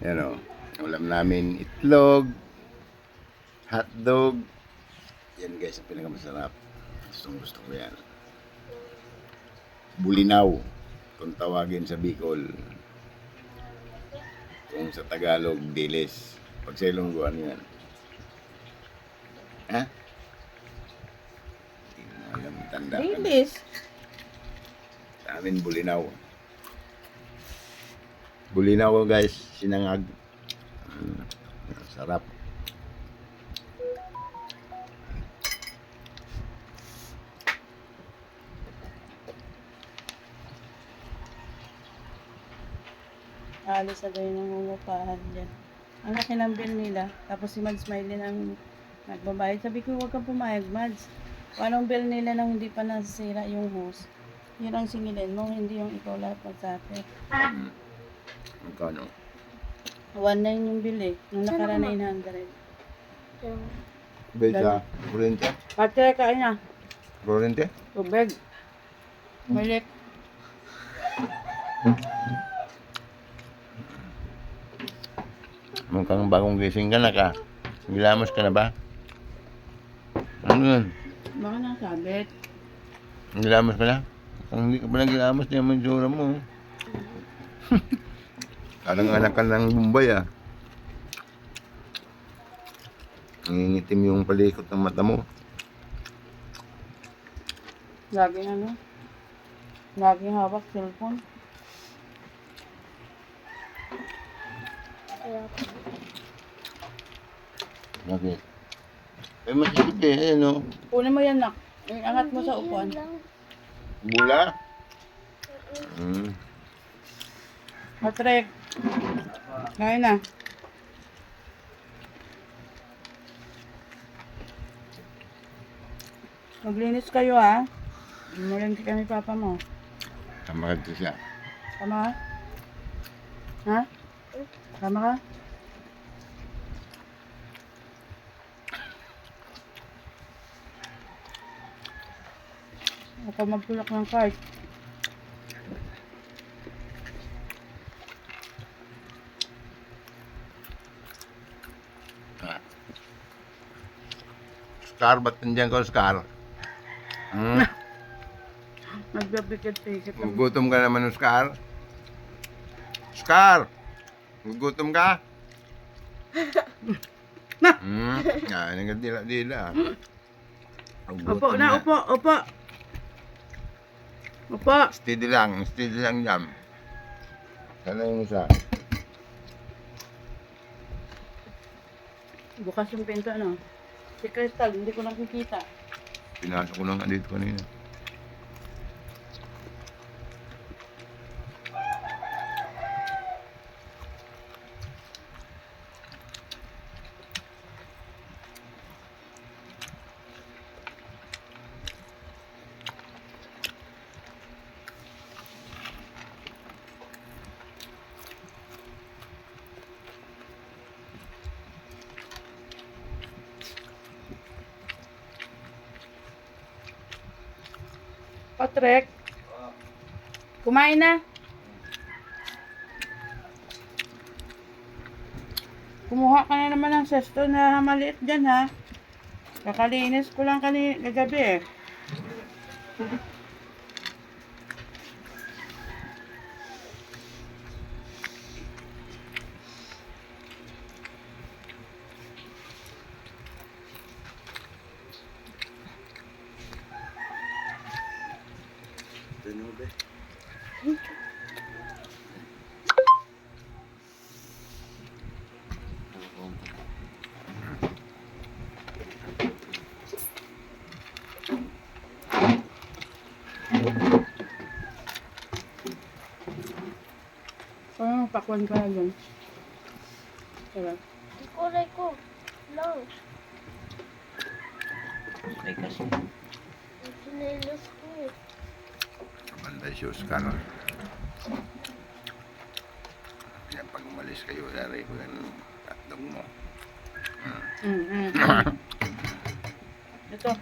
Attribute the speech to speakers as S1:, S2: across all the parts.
S1: Yan o. Ulam namin itlog, hotdog. Yan guys, ang pinakamasarap. Gusto ko yan. Bulinaw, kung tawagin sa Bicol. Kung sa Tagalog, dilis. Pag sa Ilonggo, ano yan? Ha? Hindi mo alam, tanda ka na.
S2: Dilis.
S1: Sa amin, bulinaw. Bulinaw guys, sinangag. Sarap.
S2: Alis agad yung nangungupahan dyan. Ang laki ng bill nila. Tapos si Mads Smiley ang nagbabayad. Sabi ko, huwag kang pumayag, Mads. Kung anong bill nila nang hindi pa nasisira yung hose, yun ang singilin mo, hindi yung ikaw lahat magsate.
S1: Magkano?
S2: 1.9 yung bill eh. Nung nakara 900.
S1: Besa, kurente?
S2: Pati kain na.
S1: Kurente?
S2: Tubig. Malik.
S1: Mukhang bagong gising ka na ka. Gilamos ka na ba? Ano yun?
S2: Baka nasabit.
S1: Gilamos ka na? Kung hindi ka pa nagilamos, di naman tsura mo. Parang anak ka ng Bombay ah. Nangingitim yung palikot ng mata mo.
S2: Laging ano? Laging hawak cellphone.
S1: Bakit? Eh, masikip eh, ano?
S2: Kunin mo yan, nak. Angat mo sa upuan.
S1: Bula?
S2: Patrick. Ngayon na. Maglinis kayo ha. Maglinis kami papa mo.
S1: Tama ka siya.
S2: Tama ka? Ha? Tama ka? Ako magtulak ng card.
S1: Scar, ba't nandiyan ka, Scar?
S2: Nagbabikit-pikit.
S1: Gugutom ka naman, Scar? Scar! Gugutom ka? Nagdila-dila.
S2: Opo na, opo, opo. Opo.
S1: Steady lang yan. Sana yung isa.
S2: Bukas yung pinto, ano? Si Crystal, hindi ko nakikita.
S1: Pinasok ko lang dito kanina.
S2: Patrick, kumain na. Kumuha ka na naman ng sesto na maliit dyan ha. Kakalinis ko lang kagabi eh. Parang pakwan ka na dyan. Diba?
S3: Kulay ko. Lang.
S2: Okay kasi.
S3: Sinelos ko eh.
S1: Banda si Oscar. Kaya pag umalis kayo, lari ko yung hotdog mo.
S2: Ito.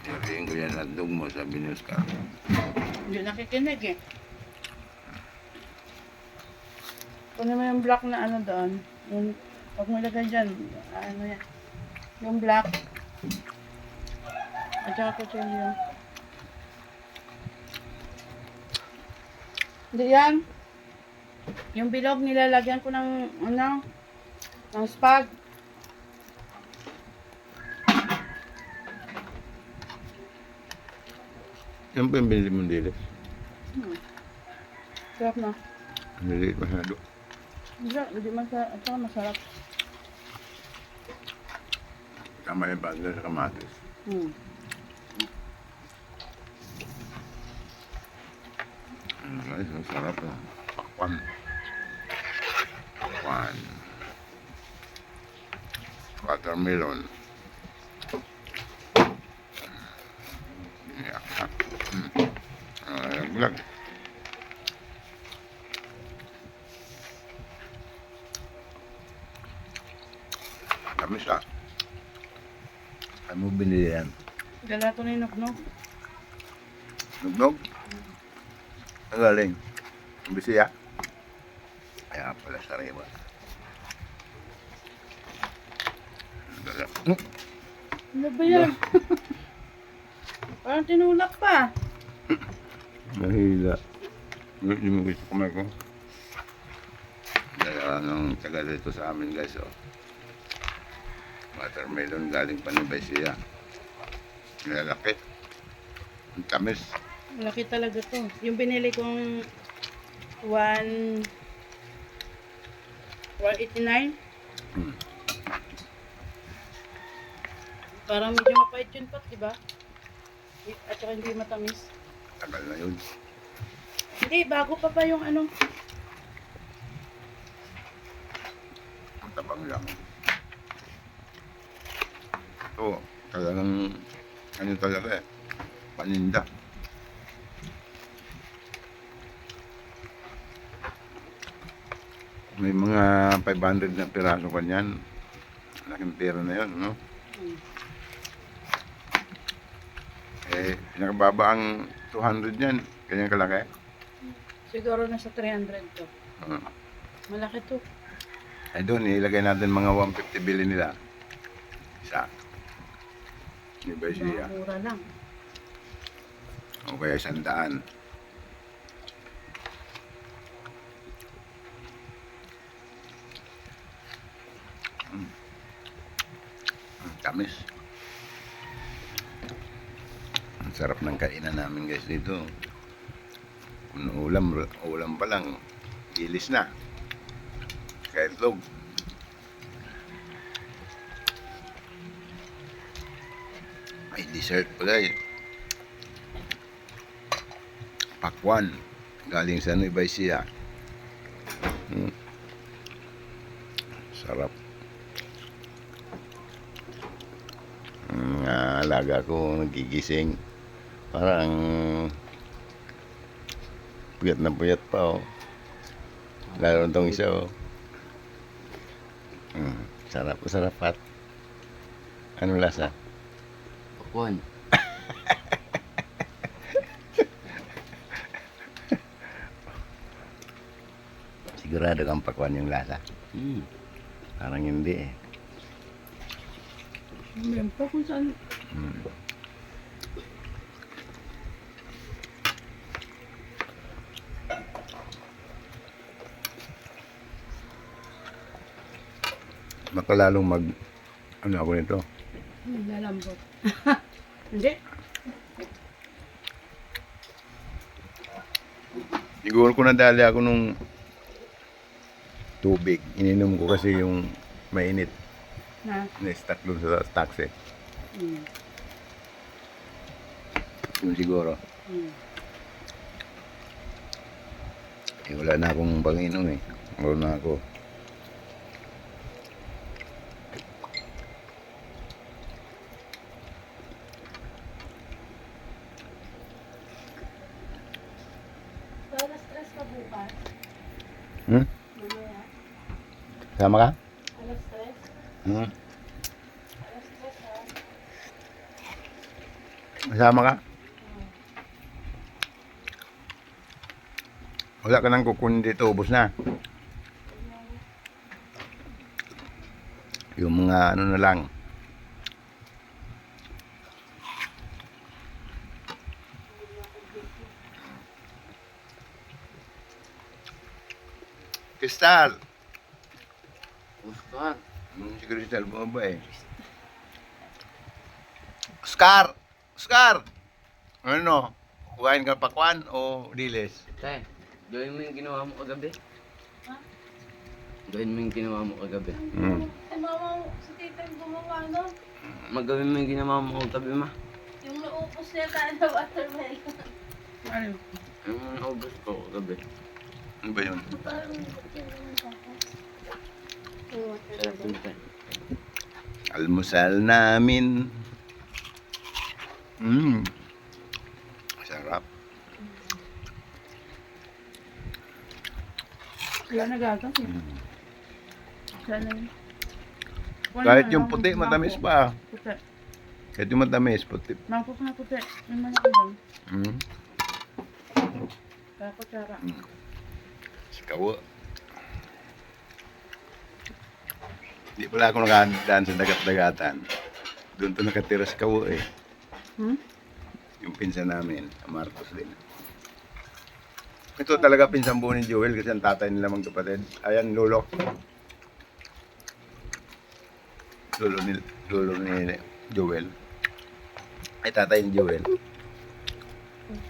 S1: Lariin ko yung hotdog mo, sabi ni Oscar.
S2: Hindi nakikinig eh. Kunin mo yung black na ano doon. Yung, pag mo ilagay dyan, ano yan. Yung black. At saka kutsilyo. Hindi yan. Yung bilog nilalagyan ko ng ano, ng spag.
S1: Yan po yung binili mong dilis.
S2: Sarap na.
S1: Maliit masyado.
S2: Hindi masarap. At saka masarap.
S1: Tama yung bagay sa kamatis. Guys, ang sarap na. Pakwan. Pakwan. Watermelon. Yeah. Bulag. Kami siya. Ano binili yan?
S2: Galato na yung nuknok.
S1: Nugnog? Ang galing. Ang bisiya. Kaya pala sariwa.
S2: Ano ba yan? Parang tinulak pa.
S1: Nahila. Hindi mo gusto kumain ko. Kaya nung taga dito sa amin guys, oh. Watermelon galing pa ni Baisia. Lalaki. Ang tamis.
S2: Malaki talaga to. Yung binili kong 189.
S1: Hmm.
S2: Parang medyo mapait yun pa, diba? At saka hindi matamis.
S1: Tagal na yun.
S2: Hindi, bago pa pa yung ano.
S1: Ang tabang lang. Ito, talagang ano talaga eh. Paninda. May mga 500 na piraso kanyan. Laking pera na yun, no? Eh, nakababa ang 200 yan. Ganyan kalaki.
S2: Siguro nasa 300 to. Malaki to.
S1: Ay doon, ilagay natin mga 150 bili nila. Isa. Di ba siya?
S2: Mura lang.
S1: O kaya 100. Ang tamis. Ang sarap ng kainan namin guys dito. Kung ulam pa lang, ilis na. Kaya itlog. May dessert pala eh. Pakwan. Galing sa Nueva Ecija. Sarap. Ang mga alaga ko nagigising. Parang puyat na puyat pa oh. Lalo tong isa oh. Sarap, sarap at ano lasa?
S4: Pakwan.
S1: Sigurado kang pakwan yung lasa. Parang hindi eh.
S2: Meron pa kung saan.
S1: Makalalong mag ano ako nito.
S2: Lalambot. Hindi.
S1: Siguro ko nadali ako nung tubig. Ininom ko kasi yung mainit
S2: Na.
S1: na stock doon sa taxi.
S2: Mm.
S1: Yun siguro. Eh, wala na akong panginom eh. Wala na ako.
S2: Para stress ka bukas. Mamaya.
S1: Sama ka?
S2: Alas stress. Alas stress ha.
S1: Sama ka? Wala ka nang kukunin dito. Ubus na. Yung mga ano na lang. Kristal!
S4: Oscar.
S1: Si Kristal bumaba eh. Oscar! Oscar! Ano? Kukain ka pakwan o dilis?
S4: Tay, gawin mo yung ginawa mo kagabi.
S3: Ha?
S4: Gawin mo yung ginawa mo kagabi.
S1: Hmm.
S3: Si mama, si tita yung gumawa no?
S4: Magawin mo yung ginawa mo kagabi, ma.
S3: Yung naupos niya tayo na watermelon.
S2: Ano?
S4: Yung naubos ko kagabi.
S1: Ano ba yun?
S3: Parang yung tapos. Yung
S4: Sarap
S3: watermelon.
S4: yun, tay.
S1: Almusal namin. Sarap.
S2: Wala na gatas eh.
S1: Mm.
S2: Sana yun.
S1: Kahit yung puti, matamis pa.
S2: Puti.
S1: Kahit yung matamis, puti.
S2: Mangkok na puti. Yung malaki lang.
S1: Mm.
S2: Kakutsara.
S1: Sikawo. Hindi pala ako nakadaan sa dagat-dagatan. Doon to nakatira sa Kawo eh.
S2: Hmm?
S1: Yung pinsan namin, Marcos din. Ito talaga pinsan buo ni Joel kasi ang tatay nila magkapatid. Ayan, lolo. Lolo ni Joel. Ay, tatay ni Joel.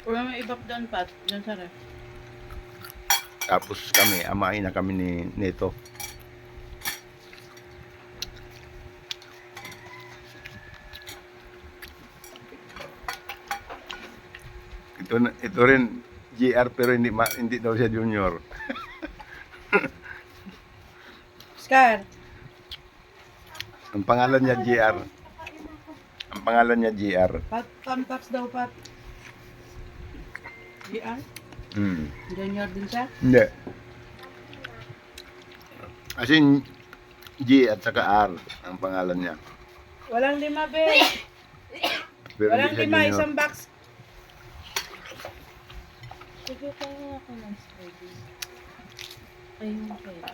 S2: Wala may ibak doon, Pat. Doon sa ref.
S1: Tapos kami, amain na kami ni Neto. Ito rin GR pero hindi daw siya junior.
S2: Scar.
S1: Ang pangalan niya GR. Ang pangalan niya GR.
S2: Pat, Tamtax daw, Pat. GR?
S1: Hmm.
S2: Junior din siya?
S1: Hindi. As in, G at saka R ang pangalan niya.
S2: Walang lima, be.
S1: Pero
S2: Walang
S1: hindi siya
S2: lima,
S1: junior.
S2: isang box.
S3: Sige, kaya ako ng spaghetti. Ayun kaya.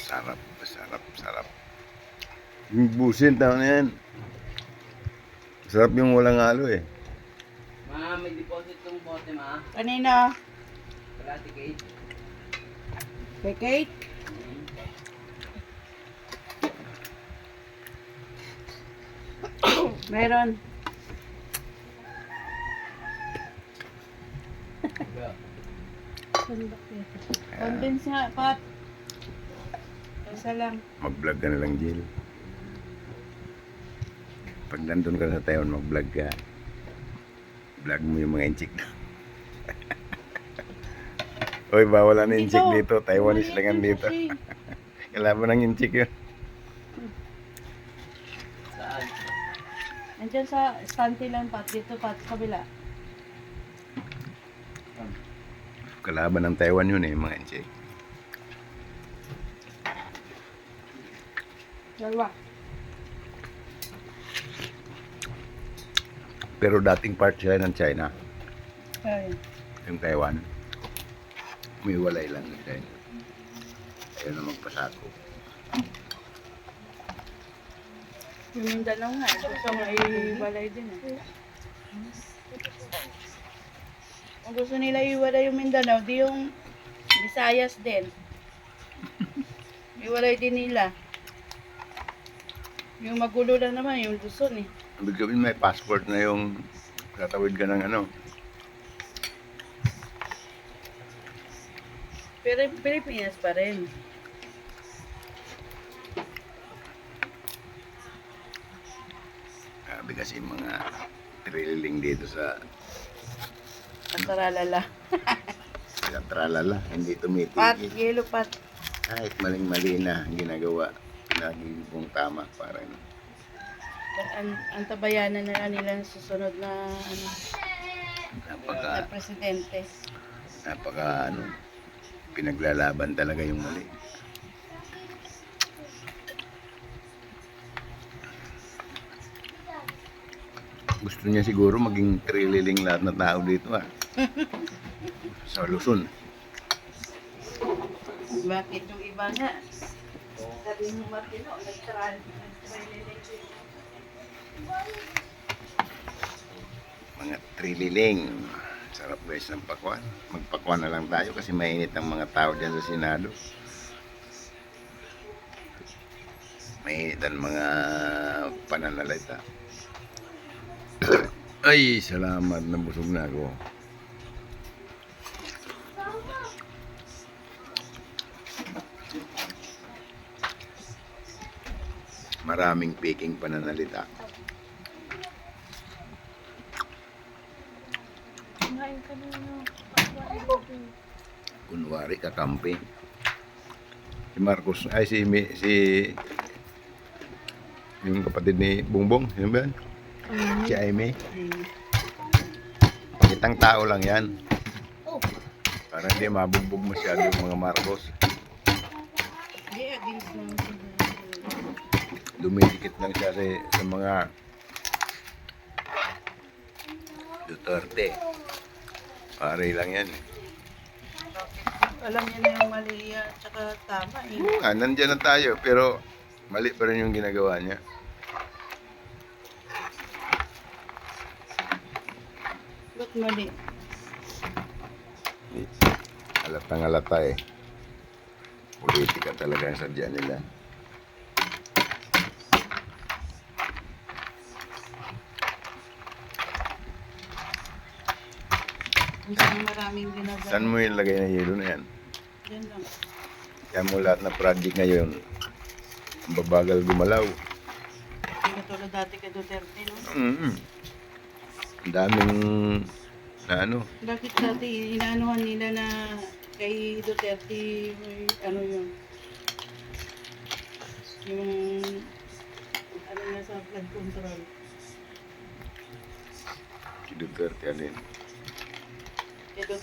S1: Sarap, sarap. Yung busin, tao na yan. Sarap yung walang halo eh.
S4: Ma, may deposit tong bote, ma.
S2: Kanina,
S4: Karate Kate.
S2: kay Kate. Meron. Condense nga, Pat. Isa lang.
S1: Mag-vlog ka na lang, Jill. Pag nandun ka sa Taiwan, mag-vlog ka. Vlog mo yung mga inchik na. Oy, bawal na inchik dito. Taiwanese lang yan dito. Kailangan ng inchik yun.
S4: Saan?
S2: Nandiyan sa stante lang, Pat. Dito, Pat, sa kabila.
S1: Kalaban ng Taiwan yun eh, mga inchik.
S2: Dalawa.
S1: Pero dating part siya ng China,
S2: Ayun.
S1: yung Taiwan. Umiwalay lang ng China. Ayaw na magpasako.
S2: Yung Mindanao nga, gusto nga iwalay din eh. Kung gusto nila iwalay yung Mindanao, di yung Visayas din. Iwalay din nila. Yung magulo lang naman, yung Luzon eh.
S1: Ibig sabihin may passport na yung tatawid ka ng ano.
S2: Pero Pilipinas pa rin.
S1: Sabi kasi mga trailing dito sa
S2: Pasaralala.
S1: tralala, hindi
S2: Pat,
S1: tumitigil.
S2: yelo pat.
S1: Kahit maling-mali na ang ginagawa, pinagiging pong tama para ano.
S2: Ang tabayanan na lang nila sa susunod na ano, na
S1: Napaka,
S2: presidente.
S1: ano, pinaglalaban talaga yung mali. Gusto niya siguro maging trililing lahat ng tao dito ah. Sa Luzon.
S2: Bakit yung iba nga? Sabi mo matino, nag-try
S1: Mga trililing. Sarap guys ng pakwan. Magpakwan na lang tayo kasi mainit ang mga tao dyan sa Senado. Mainit ang mga pananalita. Ay, salamat. Nabusog na ako. Maraming peking pananalita.
S3: Kumain ka nung
S1: Kunwari kakampi. Si Marcos, ay si yung kapatid ni Bongbong, yun ba yan? Si Aimee. Kitang tao lang yan.
S3: Oh,
S1: Para hindi mabugbog masyado yung mga Marcos.
S2: Hindi, against naman sila.
S1: Dumidikit lang siya sa mga Duterte. Pare lang yan.
S2: Alam niya na yung mali at saka tama eh.
S1: Nandyan na tayo, pero mali pa rin yung ginagawa niya.
S2: Ba't mali?
S1: Halatang halata eh. Politika talaga ang sadya nila.
S2: Ang maraming ginagawa.
S1: Saan mo yung lagay na yelo na yan?
S2: Yan lang.
S1: Kaya mo lahat na project ngayon, ang babagal gumalaw.
S2: Hindi katulad dati kay Duterte, no?
S1: Ang daming na ano,
S2: Bakit dati inaanuhan nila na kay Duterte may ano yun? Yung ano na sa flood control.
S1: si Duterte alin.
S2: Kay Duterte